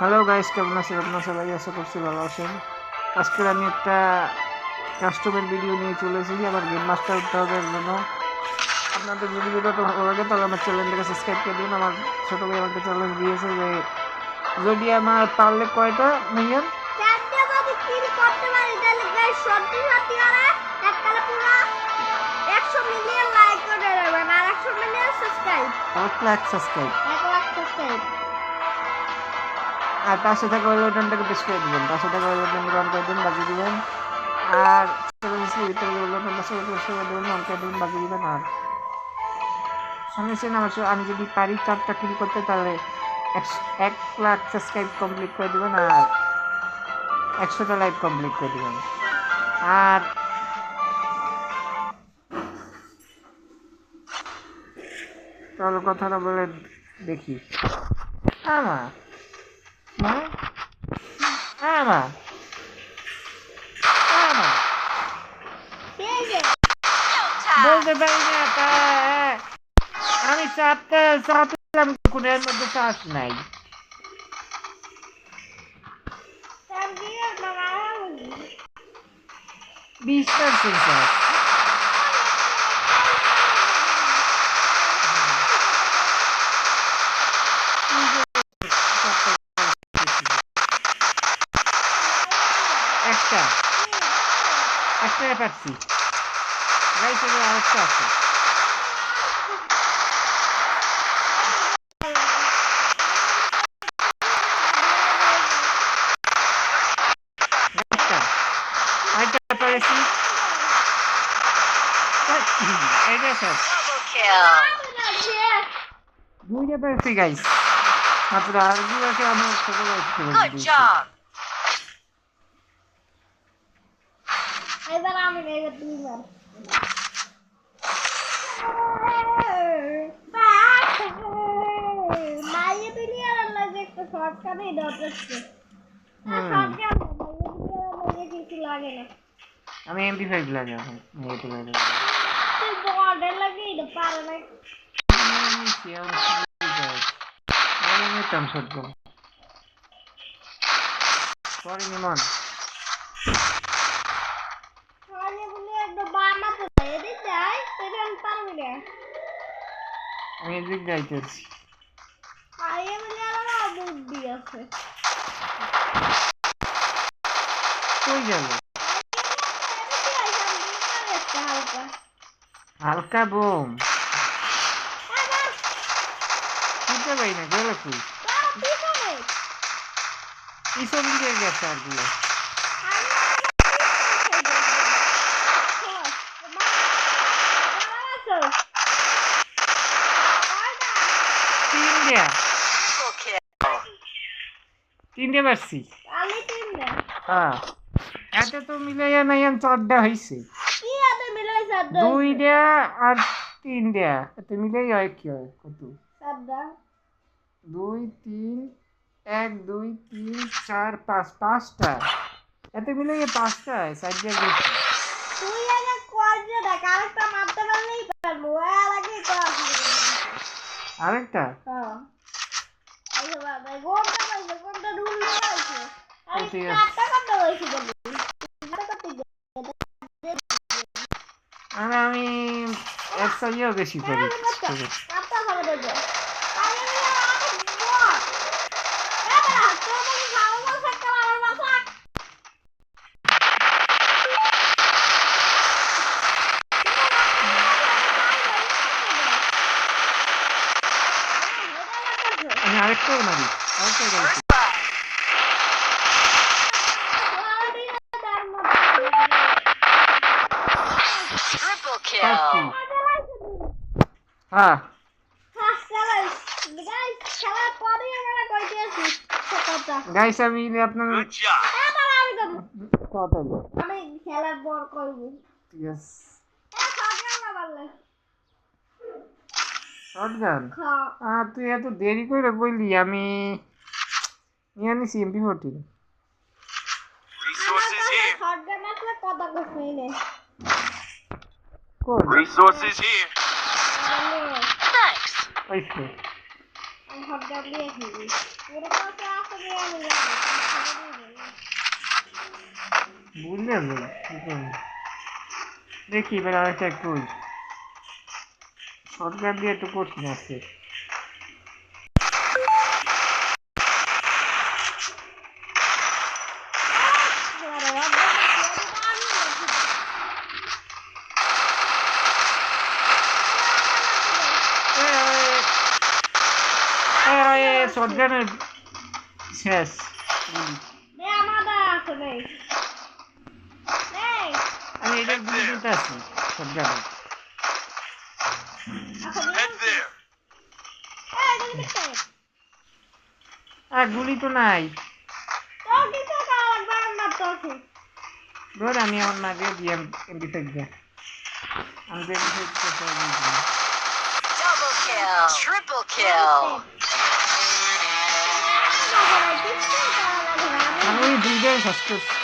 Hello guys, কেমন আছেন আপনারা সবাই? আশা করছি ভালো আছেন। আজকে আমি একটা কাস্টমের ভিডিও নিয়ে চলে এসেছি আমার গেম মাস্টার উঠতে হবে এর জন্য। আপনাদের যদি ভিডিওটা ভালো লাগে তাহলে আমার চ্যানেলটাকে সাবস্ক্রাইব করে দিন। আমার ছোটো ভাই আমাকে চ্যালেঞ্জ দিয়েছে যে যদি আমার পারলে কয়টা মিলিয়ন সাবস্ক্রাইব আর পাশে থাকা ওই বাটনটাকে প্রেস করে দিবেন, পাশে থাকা ওই বাটনটাকে অন করে দিন, বাজিয়ে দিবেন। আর ভিতরে ওই বাটনটা প্রেস করে দেবেন, অন করে দিবেন, বাজিয়ে দিবেন। আর শুনেছেন আমি যদি পারি 4টা কিল করতে তাহলে 1 লাখ সাবস্ক্রাইব কমপ্লিট করে দেবেন আর 100টা লাইভ কমপ্লিট করে দেবেন। আর চলো কথাটা বলে দেখি। আমা আমা আমা বলতে পারি না, আমি চাপলাম কোনের মধ্যে চাষ নাই। বিশ্বাস একটা পাচ্ছি গাইস, আরেকটা আছে। দুইটা পেরেছি গাইস, মাত্র আর দুইটাকে আমার ছোট এবার আমি নেবে দুইবার মাইয়ে দুনিয়ার লাগে একটা শর্টকাটে দরকারছে কিছু লাগে না। আমি MP5 লাগে এখন নেট লাগে তুই বর্ডার লাগে এটা পারে না। আমি নিতাম শটগান। সরি নিমন, আরে বলে একদম বানাতে এদিক যাই সেটা পারবি না। আমি এদিক যাইতেছি। আরে বলে আমার বুদ্ধি আছে। কই গেল? হালকা বোম বুঝতে পারি না গেল কই, পিছন দিকে গেছে আর গুলো। তিনটে পারছি। হ্যাঁ, এত তো মিলাইয়া নাই, 4টা হয়েছে। 2টা আর 3টা এত মিলাই হয় কি হয়? কত? 2 3 1 2 3 4 5 5টা এত মিলাইয়া 5টা হয়। 4টা গেছে। তুই আগে কয়টা দেখ আরেকটা মারতে পারলেই পারবো। আগে কর আরেকটা। হ্যাঁ আইসো বাবা গোমটা পাইছে, গোমটা ঢুললে পাইছে। আমি কাটটা কাটটা হইছি বলি আমি এর চাইও বেশি করি। কাটটা ভালো দেবে। আরে আমি বল এবার তুমি ভালো থাকতে পারো না থাক। আমি আরেকটাও মারি, আরেকটা গেল। হ্যাঁ গাইস, আমি আপনার কথা বলবো। আমি খেলার পর করব। ঠিক আছে, শটগান। তুই এত দেরি করে বললি, আমি নিয়ে আনিছি MP14। শটগান আসলে কথা কইছিস নে কোন Resources here. ওইছে আমি শটগান দিয়ে খেলি। ওর কাছে আছে যে আমি বুঝলেন দেখি এবার আরেকটা একটু শর্টকাট দিয়ে একটু কঠিন আছে শর্টগানের শেষ আমি এটার গুলি দিতে আছি শর্টগানের আর গুলি তো নাই ধর আমি আমার না দিয়ে দিয়ে এমপি5 দিয়ে আমি তো এমপি5 Double kill. Triple kill. আমি ওই দুইটাই শেষ করছি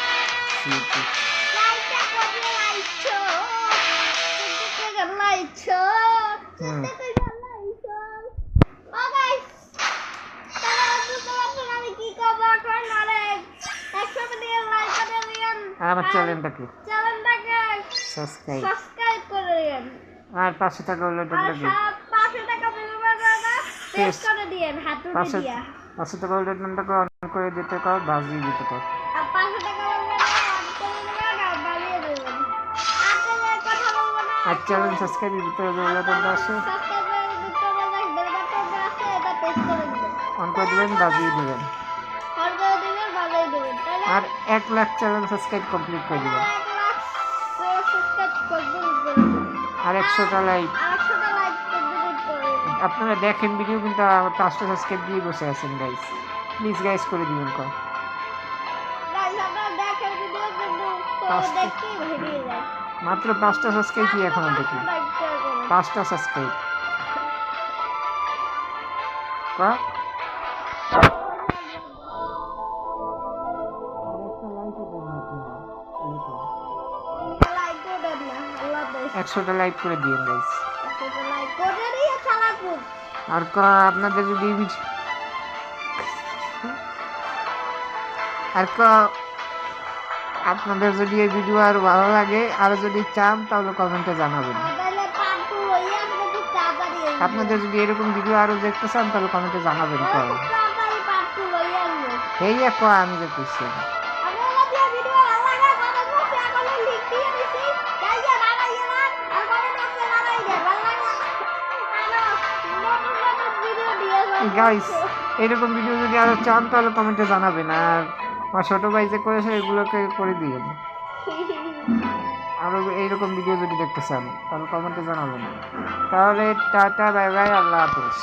আমার চ্যানেলটাকে সাবস্ক্রাইব করে দিন আর 500 টাকা হলো আর টাকা 500 টাকা বিনিময় প্রেস করে দিন হাতুড়ি দিয়া 500 টাকা হলো টাকা অন করে দিতে কর বাজি দিতে কর আর 500 টাকা লাগবে না অন করে দিবেন আর বাজিয়ে দিবেন আর কথা বলবো না আর চ্যানেল সাবস্ক্রাইব দিতে হবে হলো টাকা আছে সাবস্ক্রাইবের ভিতরে বেল বাটন আছে এটা প্রেস করে দিবেন অন করে দিবেন বাজিয়ে দিবেন অন করে দিবেন বাজিয়ে দিবেন তাহলে আর 1 লাখ চ্যানেল সাবস্ক্রাইব কমপ্লিট করে দিবেন 1 লাখ সাবস্ক্রাইব কমপ্লিট করে দিবেন আর 100টা লাইক 100টা লাইক কমপ্লিট করে দিবেন আপনারা দেখেন ভিডিও কিন্তু 500 সাবস্ক্রাইব দিয়ে বসে আছেন গাইস প্লিজ গাইস করে দিবেন কর গাইস আপনারা দেখেন ভিডিও কিন্তু দেখতে ভিডিও যায় মাত্র 5টা সাবস্ক্রাইব কি এখনো দেখি 5টা সাবস্ক্রাইব কা লাইক করে দেন না আল্লাহ হাফেজ 100টা লাইক করে দিয়েন গাইস লাইক করে দিয়ে চালাবো আর আপনাদের যদি আপনাদের যদি এই ভিডিও আর ভালো লাগে আর যদি চান তাহলে কমেন্টে জানাবেন তাহলে পার্ট 2 হইয়া আপনি তাড়াতাড়ি আপনাদের যদি এরকম ভিডিও আরো দেখতে চান তাহলে কমেন্টে জানাবেন তাড়াতাড়ি পার্ট 2 হইয়া আসবে এই এক আমি যে কইছি আপনারা যে ভিডিও ভালো লাগে কমেন্ট বক্সে এখন লিংক দিয়ে দিছি যাইয়া বানাইয়া না আর কমেন্ট বক্সে বানাই দে ভালো লাগে আর নতুন ভিডিও দিয়ে গাইস এরকম ভিডিও যদি আরো চান তাহলে কমেন্টে জানাবেন আর আমার ছোট ভাই যে করেছে এগুলোকে করে দিবেন আরো এইরকম ভিডিও যদি দেখতে চান তাহলে কমেন্টে জানাবেন তাহলে টাটা বাই বাই আল্লাহ হাফেজ